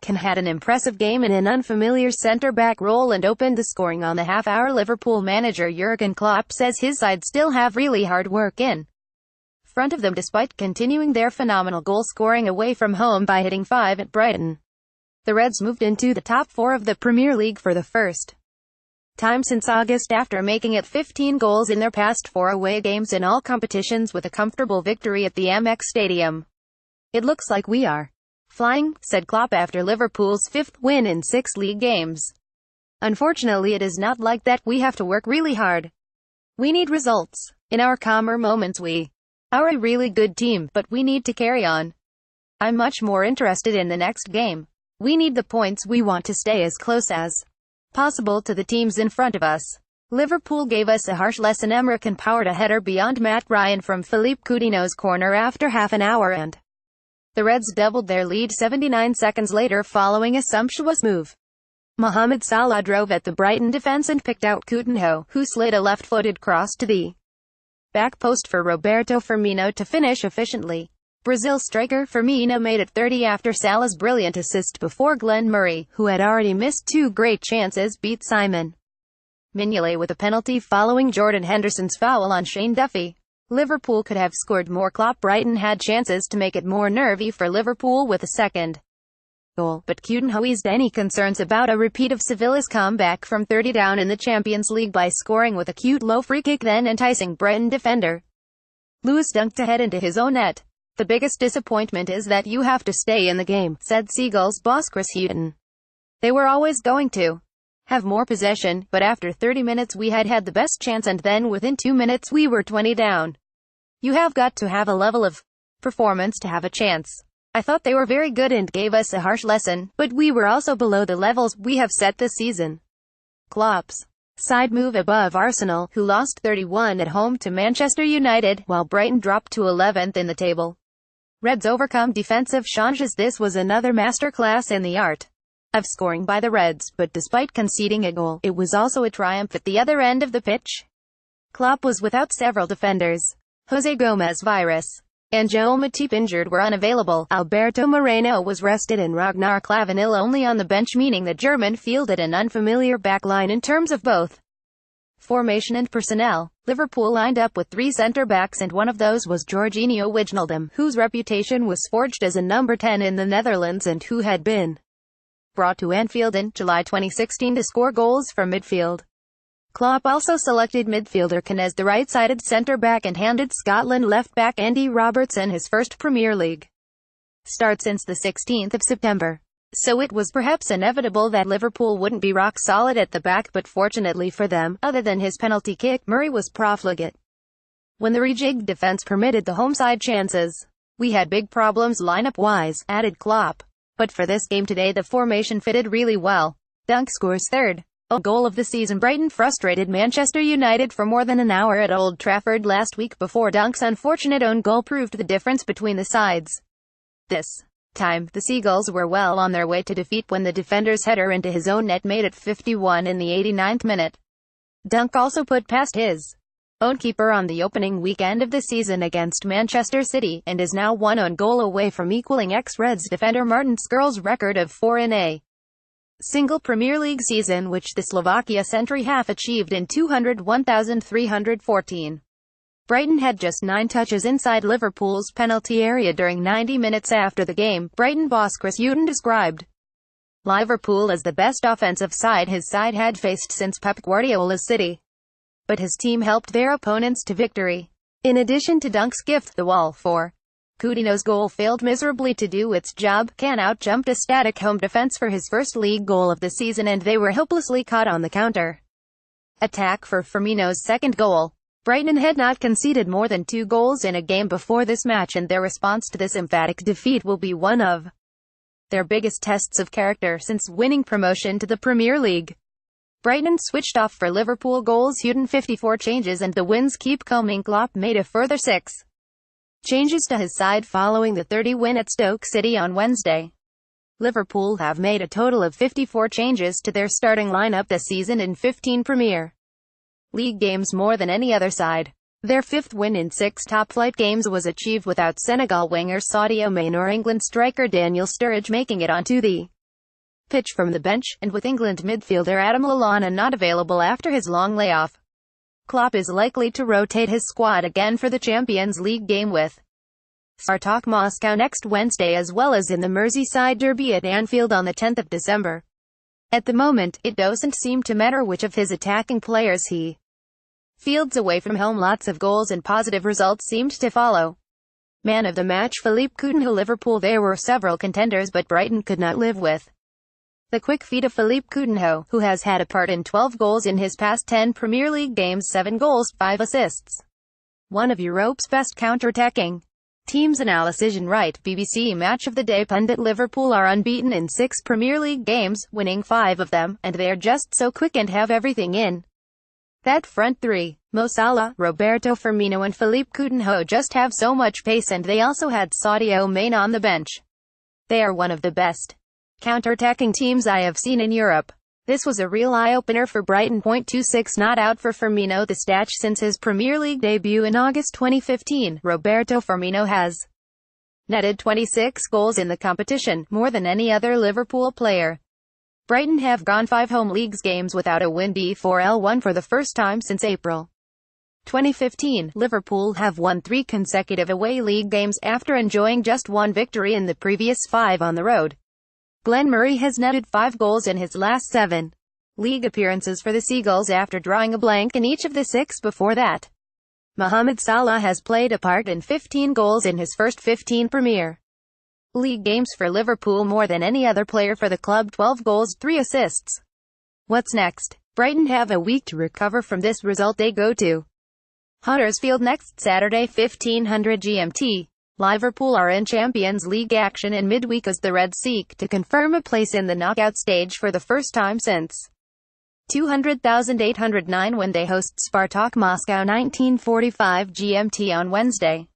Jurgen had an impressive game in an unfamiliar centre-back role and opened the scoring on the half-hour. Liverpool manager Jurgen Klopp says his side still have really hard work in front of them despite continuing their phenomenal goal-scoring away from home by hitting 5 at Brighton. The Reds moved into the top 4 of the Premier League for the first time since August after making it 15 goals in their past 4 away games in all competitions with a comfortable victory at the Amex Stadium. "It looks like we are flying," said Klopp after Liverpool's 5th win in 6 league games. "Unfortunately it is not like that. We have to work really hard. We need results. In our calmer moments we are a really good team, but we need to carry on. I'm much more interested in the next game. We need the points. We want to stay as close as possible to the teams in front of us. Liverpool gave us a harsh lesson." Emre powered a header beyond Matt Ryan from Philippe Coutinho's corner after half an hour and the Reds doubled their lead 79 seconds later following a sumptuous move. Mohamed Salah drove at the Brighton defense and picked out Coutinho, who slid a left-footed cross to the back post for Roberto Firmino to finish efficiently. Brazil striker Firmino made it 30 after Salah's brilliant assist before Glenn Murray, who had already missed 2 great chances, beat Simon Mignolet with a penalty following Jordan Henderson's foul on Shane Duffy. Liverpool could have scored more. Brighton had chances to make it more nervy for Liverpool with a second goal, but Coutinho eased any concerns about a repeat of Sevilla's comeback from 30 down in the Champions League by scoring with a cute low free kick, then enticing Brighton defender Lewis Dunk to head into his own net. "The biggest disappointment is that you have to stay in the game," said Seagulls boss Chris Hughton. "They were always going to have more possession, but after 30 minutes we had the best chance and then within 2 minutes we were 20 down. You have got to have a level of performance to have a chance. I thought they were very good and gave us a harsh lesson, but we were also below the levels we have set this season." Klopp's side move above Arsenal, who lost 31 at home to Manchester United, while Brighton dropped to 11th in the table. Reds overcome defensive changes. This was another masterclass in the art of scoring by the Reds, but despite conceding a goal, it was also a triumph at the other end of the pitch. Klopp was without several defenders. Jose Gomez virus and Joel Matip injured were unavailable. Alberto Moreno was rested and Ragnar Klavanil only on the bench, meaning the German fielded an unfamiliar backline in terms of both formation and personnel. Liverpool lined up with 3 centre-backs and one of those was Jorginho Wijnaldum, whose reputation was forged as a number 10 in the Netherlands and who had been brought to Anfield in July 2016 to score goals from midfield. Klopp also selected midfielder Kane as the right-sided centre-back and handed Scotland left-back Andy Robertson his first Premier League start since the 16th of September. So it was perhaps inevitable that Liverpool wouldn't be rock solid at the back, but fortunately for them, other than his penalty kick, Murray was profligate when the rejigged defense permitted the home side chances. "We had big problems lineup-wise," added Klopp. "But for this game today the formation fitted really well." Dunk scores 3rd goal of the season. Brighton frustrated Manchester United for more than an hour at Old Trafford last week before Dunk's unfortunate own goal proved the difference between the sides. This time, the Seagulls were well on their way to defeat when the defender's header into his own net made it 51 in the 89th minute. Dunk also put past his own keeper on the opening weekend of the season against Manchester City, and is now 1 own goal away from equaling ex-Reds defender Martin Škrl's record of 4 in a single Premier League season, which the Slovakia centre-half achieved in 201,314. Brighton had just 9 touches inside Liverpool's penalty area during 90 minutes. After the game, Brighton boss Chris Hughton described Liverpool as the best offensive side his side had faced since Pep Guardiola's City. But his team helped their opponents to victory. In addition to Dunk's gift, the wall for Coutinho's goal failed miserably to do its job. Kane out-jumped a static home defense for his first league goal of the season and they were hopelessly caught on the counter attack for Firmino's second goal. Brighton had not conceded more than 2 goals in a game before this match, and their response to this emphatic defeat will be one of their biggest tests of character since winning promotion to the Premier League. Brighton switched off for Liverpool goals. Hughton 54 changes and the wins keep coming. Klopp made a further 6 changes to his side following the 30 win at Stoke City on Wednesday. Liverpool have made a total of 54 changes to their starting lineup this season in 15 Premier League games, more than any other side. Their 5th win in 6 top-flight games was achieved without Senegal winger Sadio Mane or England striker Daniel Sturridge making it onto the pitch from the bench, and with England midfielder Adam Lallana not available after his long layoff, Klopp is likely to rotate his squad again for the Champions League game with Spartak Moscow next Wednesday, as well as in the Merseyside derby at Anfield on the 10th of December. At the moment, it doesn't seem to matter which of his attacking players he fields away from home. Lots of goals and positive results seemed to follow. Man of the match Philippe Coutinho. Liverpool. There were several contenders, but Brighton could not live with the quick feet of Philippe Coutinho, who has had a part in 12 goals in his past 10 Premier League games, 7 goals, 5 assists. One of Europe's best counter-attacking teams. Analysis right. BBC Match of the Day pundit. Liverpool are unbeaten in 6 Premier League games, winning 5 of them, and they're just so quick and have everything in that front three. Mo Salah, Roberto Firmino and Philippe Coutinho just have so much pace, and they also had Sadio Mane on the bench. They are one of the best counter-attacking teams I have seen in Europe. This was a real eye-opener for Brighton. 26 not out for Firmino. The stat since his Premier League debut in August 2015, Roberto Firmino has netted 26 goals in the competition, more than any other Liverpool player. Brighton have gone 5 home leagues games without a win. D4L1 for the first time since April 2015. Liverpool have won 3 consecutive away league games after enjoying just 1 victory in the previous 5 on the road. Glenn Murray has netted 5 goals in his last 7 league appearances for the Seagulls after drawing a blank in each of the 6 before that. Mohamed Salah has played a part in 15 goals in his first 15 Premier League games for Liverpool, more than any other player for the club. 12 goals, 3 assists. What's next? Brighton have a week to recover from this result. They go to Huddersfield next Saturday 1500 GMT. Liverpool are in Champions League action in midweek as the Reds seek to confirm a place in the knockout stage for the first time since 200,809 when they host Spartak Moscow 1945 GMT on Wednesday.